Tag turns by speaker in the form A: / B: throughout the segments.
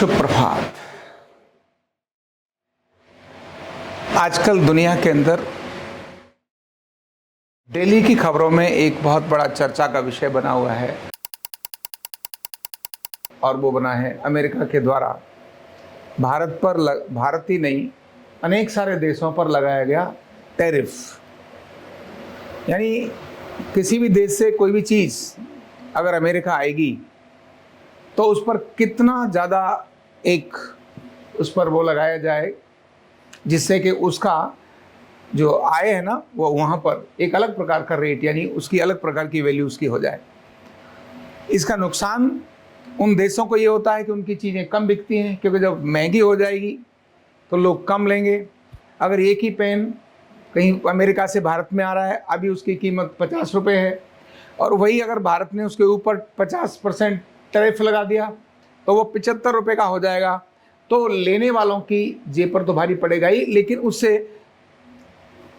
A: शुभ प्रभात। आजकल दुनिया के अंदर डेली की खबरों में एक बहुत बड़ा चर्चा का विषय बना हुआ है और वो बना है अमेरिका के द्वारा भारत ही नहीं अनेक सारे देशों पर लगाया गया टैरिफ। यानी किसी भी देश से कोई भी चीज़ अगर अमेरिका आएगी तो उस पर कितना ज़्यादा एक उस पर वो लगाया जाए जिससे कि उसका जो आय है ना वो वहाँ पर एक अलग प्रकार का रेट यानी उसकी अलग प्रकार की वैल्यू उसकी हो जाए। इसका नुकसान उन देशों को ये होता है कि उनकी चीज़ें कम बिकती हैं, क्योंकि जब महंगी हो जाएगी तो लोग कम लेंगे। अगर एक ही पेन कहीं अमेरिका से भारत में आ रहा है, अभी उसकी कीमत 50 रुपये है, और वही अगर भारत ने उसके ऊपर 50% टैरिफ लगा दिया तो वो 75 रुपये का हो जाएगा। तो लेने वालों की जेब पर तो भारी पड़ेगा ही, लेकिन उससे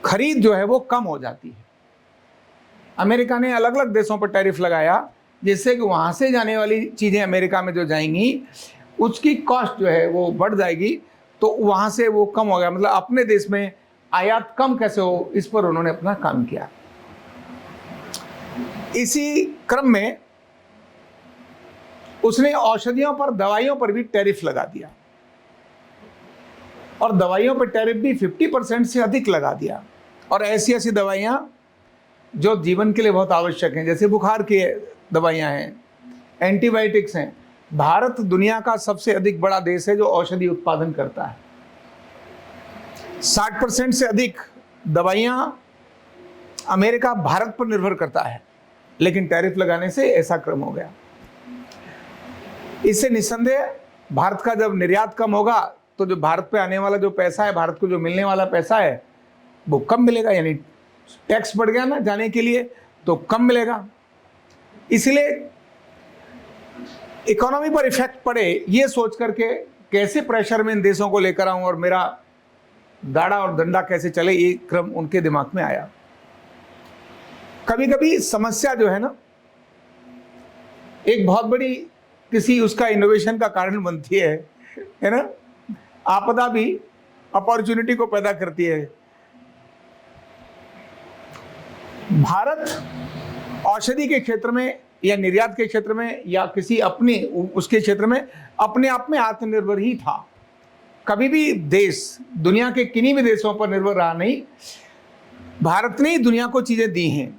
A: खरीद जो है वो कम हो जाती है। अमेरिका ने अलग अलग देशों पर टैरिफ लगाया जिससे कि वहाँ से जाने वाली चीज़ें अमेरिका में जो जाएंगी उसकी कॉस्ट जो है वो बढ़ जाएगी, तो वहाँ से वो कम हो गया। मतलब अपने देश में आयात कम कैसे हो, इस पर उन्होंने अपना काम किया। इसी क्रम में उसने औषधियों पर, दवाइयों पर भी टैरिफ लगा दिया, और दवाइयों पर टैरिफ भी 50% से अधिक लगा दिया। और ऐसी ऐसी दवाइयाँ जो जीवन के लिए बहुत आवश्यक हैं, जैसे बुखार की दवाइयाँ हैं, एंटीबायोटिक्स हैं। भारत दुनिया का सबसे अधिक बड़ा देश है जो औषधि उत्पादन करता है। 60% से अधिक दवाइयाँ अमेरिका भारत पर निर्भर करता है, लेकिन टैरिफ लगाने से ऐसा क्रम हो गया। इससे निस्संदेह भारत का जब निर्यात कम होगा तो जो भारत पे आने वाला जो पैसा है, भारत को जो मिलने वाला पैसा है वो कम मिलेगा। यानी टैक्स बढ़ गया ना जाने के लिए, तो कम मिलेगा। इसलिए इकोनॉमी पर इफेक्ट पड़े ये सोच करके कैसे प्रेशर में इन देशों को लेकर आऊं और मेरा दाड़ा और डंडा कैसे चले, ये क्रम उनके दिमाग में आया। कभी कभी समस्या जो है ना एक बहुत बड़ी किसी उसका इनोवेशन का कारण बनती है ना। आपदा भी अपॉर्चुनिटी को पैदा करती है। भारत औषधि के क्षेत्र में या निर्यात के क्षेत्र में या किसी अपने उसके क्षेत्र में अपने आप में आत्मनिर्भर ही था। कभी भी देश दुनिया के किन्हीं भी देशों पर निर्भर रहा नहीं। भारत ने ही दुनिया को चीजें दी हैं,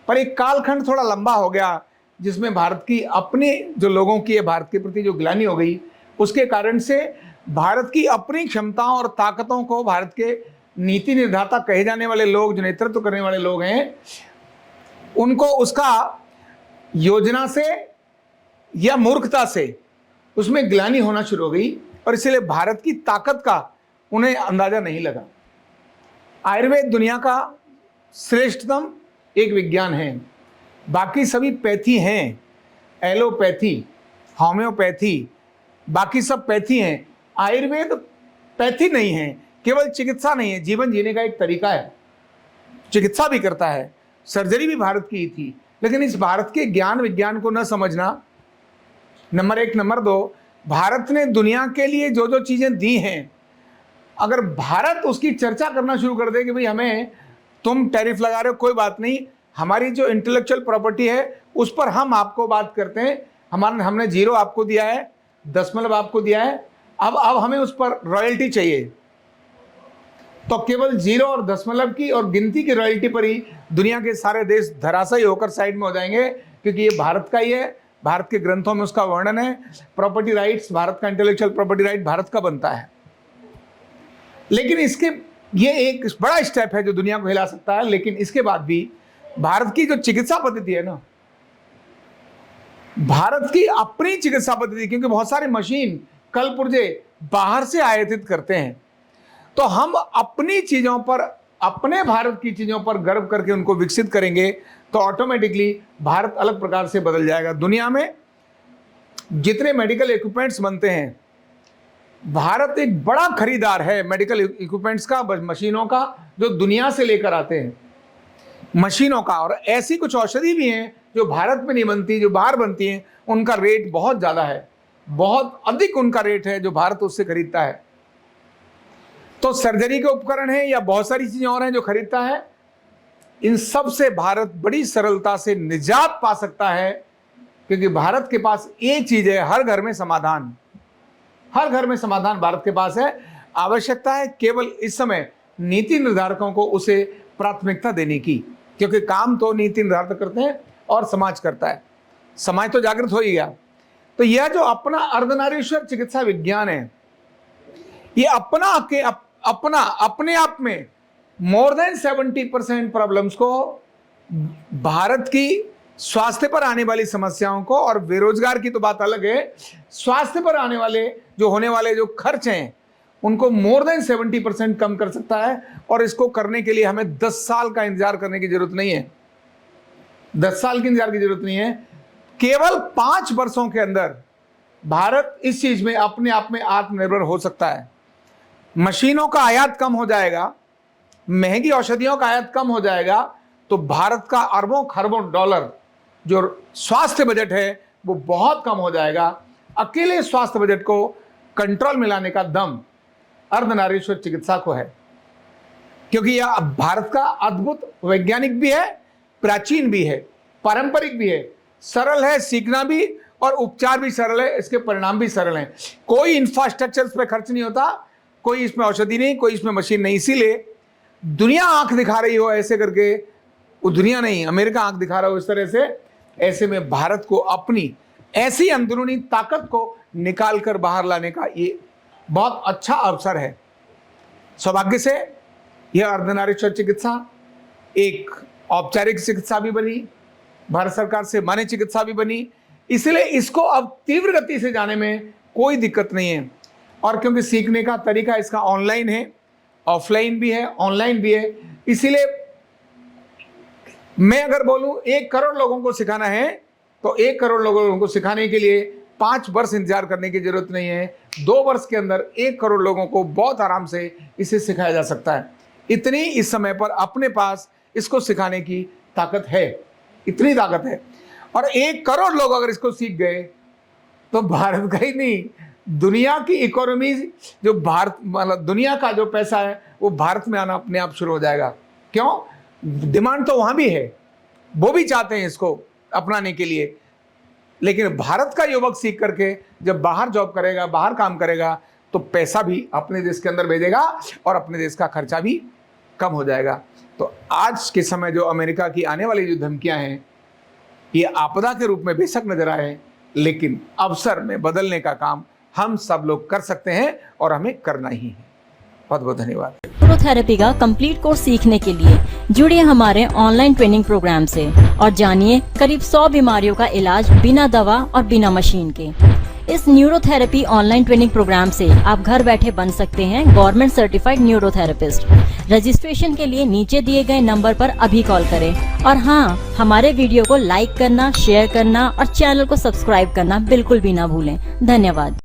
A: पर एक कालखंड थोड़ा लंबा हो गया जिसमें भारत की अपने जो लोगों की है, भारत के प्रति जो ग्लानि हो गई, उसके कारण से भारत की अपनी क्षमताओं और ताकतों को भारत के नीति निर्धाता कहे जाने वाले लोग, जो नेतृत्व करने वाले लोग हैं, उनको उसका योजना से या मूर्खता से उसमें ग्लानि होना शुरू हो गई, और इसलिए भारत की ताकत का उन्हें अंदाजा नहीं लगा। आयुर्वेद दुनिया का श्रेष्ठतम एक विज्ञान है। बाकी सभी पैथी हैं, एलोपैथी, होम्योपैथी, बाकी सब पैथी हैं। आयुर्वेद पैथी नहीं है, केवल चिकित्सा नहीं है, जीवन जीने का एक तरीका है। चिकित्सा भी करता है, सर्जरी भी भारत की ही थी, लेकिन इस भारत के ज्ञान विज्ञान को न समझना नंबर एक। नंबर दो, भारत ने दुनिया के लिए जो जो चीजें दी हैं, अगर भारत उसकी चर्चा करना शुरू कर दे कि भाई हमें तुम टैरिफ लगा रहे हो, कोई बात नहीं, हमारी जो इंटेलेक्चुअल प्रॉपर्टी है उस पर हम आपको बात करते हैं, हमने 0 आपको दिया है, 0.0 आपको दिया है, अब हमें उस पर रॉयल्टी चाहिए, तो केवल 0 और 0.0 की और गिनती की रॉयल्टी पर ही दुनिया के सारे देश धराशायी होकर साइड में हो जाएंगे, क्योंकि ये भारत का ही है। भारत के ग्रंथों में उसका वर्णन है। प्रॉपर्टी राइट्स, भारत का इंटेलेक्चुअल प्रॉपर्टी राइट भारत का बनता है। लेकिन इसके ये एक बड़ा स्टेप है जो दुनिया को हिला सकता है। लेकिन इसके बाद भी भारत की जो चिकित्सा पद्धति है ना, भारत की अपनी चिकित्सा पद्धति, क्योंकि बहुत सारे मशीन कल पुर्जे बाहर से आयातित करते हैं, तो हम अपनी चीजों पर, अपने भारत की चीजों पर गर्व करके उनको विकसित करेंगे तो ऑटोमेटिकली भारत अलग प्रकार से बदल जाएगा। दुनिया में जितने मेडिकल इक्विपमेंट्स बनते हैं, भारत एक बड़ा खरीदार है मेडिकल इक्विपमेंट्स का, मशीनों का, जो दुनिया से लेकर आते हैं मशीनों का। और ऐसी कुछ औषधि भी हैं जो भारत में नहीं बनती, जो बाहर बनती हैं, उनका रेट बहुत ज़्यादा है। बहुत अधिक उनका रेट है जो भारत उससे खरीदता है। तो सर्जरी के उपकरण हैं या बहुत सारी चीजें और हैं जो खरीदता है, इन सब से भारत बड़ी सरलता से निजात पा सकता है, क्योंकि भारत के पास एक चीज है, हर घर में समाधान। हर घर में समाधान भारत के पास है। आवश्यकता है केवल इस समय नीति निर्धारकों को उसे प्राथमिकता देने की, क्योंकि काम तो नीति निर्धारक करते हैं और समाज करता है। समाज तो जागृत हो ही गया। तो यह जो अपना अर्धनारीश्वर चिकित्सा विज्ञान है, ये अपने आप में मोर देन 70% प्रॉब्लम्स को, भारत की स्वास्थ्य पर आने वाली समस्याओं को, और बेरोजगार की तो बात अलग है, स्वास्थ्य पर आने वाले जो होने वाले जो खर्च हैं उनको मोर देन 70% कम कर सकता है। और इसको करने के लिए हमें 10 साल का इंतजार करने की जरूरत नहीं है। 10 साल की इंतजार की जरूरत नहीं है। केवल 5 वर्षों के अंदर भारत इस चीज में अपने आप में आत्मनिर्भर हो सकता है। मशीनों का आयात कम हो जाएगा, महंगी औषधियों का आयात कम हो जाएगा, तो भारत का अरबों खरबों डॉलर जो स्वास्थ्य बजट है वो बहुत कम हो जाएगा। अकेले स्वास्थ्य बजट को कंट्रोल में लाने का दम अर्धनारीश्वर चिकित्सा को है, क्योंकि यह भारत का अद्भुत वैज्ञानिक भी है, प्राचीन भी है, पारंपरिक भी है, सरल है, सीखना भी और उपचार भी सरल है, इसके परिणाम भी सरल हैं। कोई इंफ्रास्ट्रक्चर पे खर्च नहीं होता, कोई इसमें औषधि नहीं, कोई इसमें मशीन नहीं। इसीलिए दुनिया आंख दिखा रही हो ऐसे करके, वो दुनिया नहीं, अमेरिका आंख दिखा रहा हो इस तरह से। ऐसे में भारत को अपनी ऐसी अंदरूनी ताकत को निकाल कर बाहर लाने का ये बहुत अच्छा अवसर है। सौभाग्य से यह अर्धनारीश्वर चिकित्सा एक औपचारिक चिकित्सा भी बनी, भारत सरकार से मान्य चिकित्सा भी बनी, इसलिए इसको अब तीव्र गति से जाने में कोई दिक्कत नहीं है। और क्योंकि सीखने का तरीका इसका ऑनलाइन है, ऑफलाइन भी है, ऑनलाइन भी है, इसीलिए मैं अगर बोलूं 1 करोड़ लोगों को सिखाना है तो 1 करोड़ लोगों को सिखाने के लिए 5 वर्ष इंतजार करने की जरूरत नहीं है। 2 वर्ष के अंदर 1 करोड़ लोगों को बहुत आराम से इसे सिखाया जा सकता है। इतनी इस समय पर अपने पास इसको सिखाने की ताकत है, इतनी ताकत है। और 1 करोड़ लोग अगर इसको सीख गए तो भारत का ही नहीं, दुनिया की इकोनॉमी, जो भारत मतलब दुनिया का जो पैसा है वो भारत में आना अपने आप शुरू हो जाएगा। क्यों? डिमांड तो वहां भी है, वो भी चाहते हैं इसको अपनाने के लिए। लेकिन भारत का युवक सीख करके जब बाहर जॉब करेगा, बाहर काम करेगा, तो पैसा भी अपने देश के अंदर भेजेगा और अपने देश का खर्चा भी कम हो जाएगा। तो आज के समय जो अमेरिका की आने वाली जो धमकियां हैं, ये आपदा के रूप में बेशक नजर आए, लेकिन अवसर में बदलने का काम हम सब लोग कर सकते हैं और हमें करना ही है। बहुत बहुत धन्यवाद।
B: न्यूरोथेरेपी का कंप्लीट कोर्स सीखने के लिए जुड़िए हमारे ऑनलाइन ट्रेनिंग प्रोग्राम से और जानिए करीब 100 बीमारियों का इलाज बिना दवा और बिना मशीन के। इस न्यूरोथेरेपी ऑनलाइन ट्रेनिंग प्रोग्राम से आप घर बैठे बन सकते हैं गवर्नमेंट सर्टिफाइड न्यूरोथेरेपिस्ट। रजिस्ट्रेशन के लिए नीचे दिए गए नंबर पर अभी कॉल करें। और हाँ, हमारे वीडियो को लाइक करना, शेयर करना और चैनल को सब्सक्राइब करना बिल्कुल भी ना भूलें। धन्यवाद।